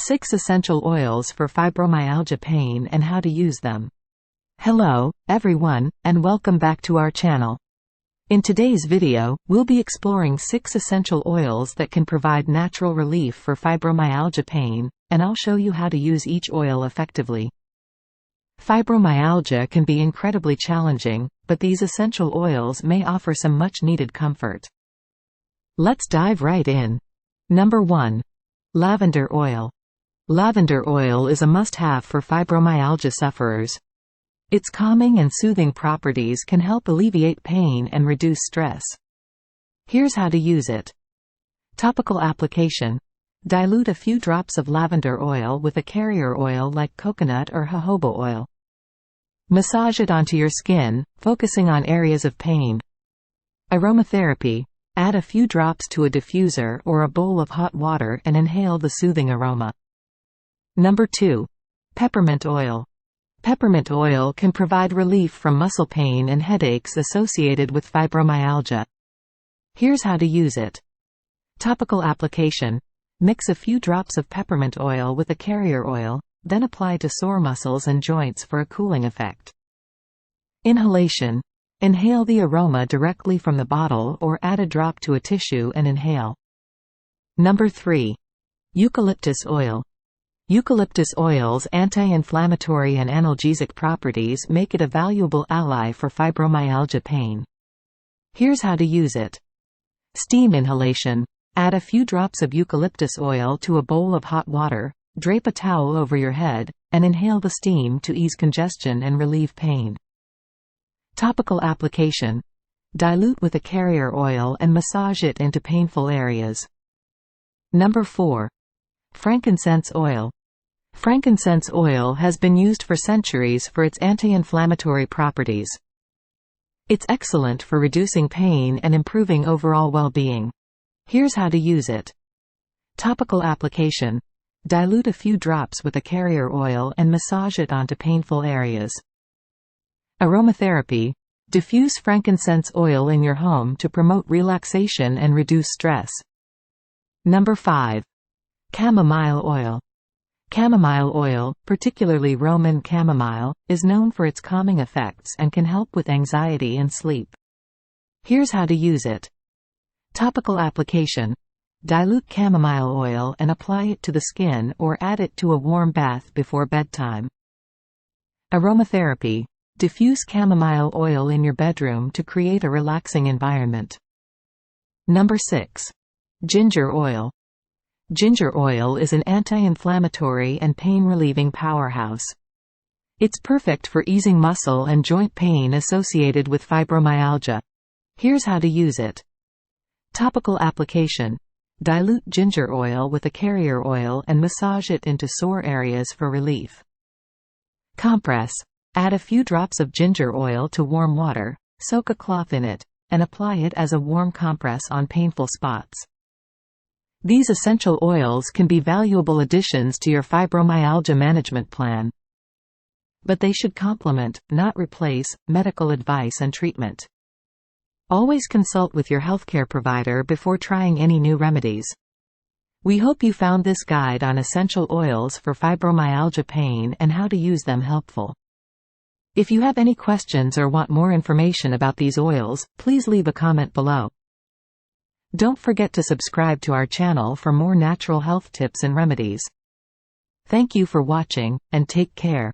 6 essential oils for fibromyalgia pain and how to use them. Hello, everyone, and welcome back to our channel. In today's video, we'll be exploring 6 essential oils that can provide natural relief for fibromyalgia pain, and I'll show you how to use each oil effectively. Fibromyalgia can be incredibly challenging, but these essential oils may offer some much-needed comfort. Let's dive right in. Number 1. Lavender Oil. Lavender oil is a must-have for fibromyalgia sufferers. Its calming and soothing properties can help alleviate pain and reduce stress. Here's how to use it. Topical application. Dilute a few drops of lavender oil with a carrier oil like coconut or jojoba oil. Massage it onto your skin, focusing on areas of pain. Aromatherapy. Add a few drops to a diffuser or a bowl of hot water and inhale the soothing aroma. Number 2. Peppermint Oil. Peppermint oil can provide relief from muscle pain and headaches associated with fibromyalgia. Here's how to use it. Topical application. Mix a few drops of peppermint oil with a carrier oil, then apply to sore muscles and joints for a cooling effect. Inhalation. Inhale the aroma directly from the bottle or add a drop to a tissue and inhale. Number 3. Eucalyptus Oil. Eucalyptus oil's anti-inflammatory and analgesic properties make it a valuable ally for fibromyalgia pain. Here's how to use it. Steam inhalation. Add a few drops of eucalyptus oil to a bowl of hot water, drape a towel over your head, and inhale the steam to ease congestion and relieve pain. Topical application. Dilute with a carrier oil and massage it into painful areas. Number 4. Frankincense Oil. Frankincense oil has been used for centuries for its anti-inflammatory properties. It's excellent for reducing pain and improving overall well-being. Here's how to use it. Topical application. Dilute a few drops with a carrier oil and massage it onto painful areas. Aromatherapy. Diffuse frankincense oil in your home to promote relaxation and reduce stress. Number 5. Chamomile Oil. Chamomile oil, particularly Roman chamomile, is known for its calming effects and can help with anxiety and sleep. Here's how to use it. Topical application. Dilute chamomile oil and apply it to the skin or add it to a warm bath before bedtime. Aromatherapy. Diffuse chamomile oil in your bedroom to create a relaxing environment. Number 6. Ginger Oil. Ginger oil is an anti-inflammatory and pain-relieving powerhouse. It's perfect for easing muscle and joint pain associated with fibromyalgia. Here's how to use it. Topical application. Dilute ginger oil with a carrier oil and massage it into sore areas for relief. Compress. Add a few drops of ginger oil to warm water, soak a cloth in it, and apply it as a warm compress on painful spots. These essential oils can be valuable additions to your fibromyalgia management plan. But they should complement, not replace, medical advice and treatment. Always consult with your healthcare provider before trying any new remedies. We hope you found this guide on essential oils for fibromyalgia pain and how to use them helpful. If you have any questions or want more information about these oils, please leave a comment below. Don't forget to subscribe to our channel for more natural health tips and remedies. Thank you for watching, and take care.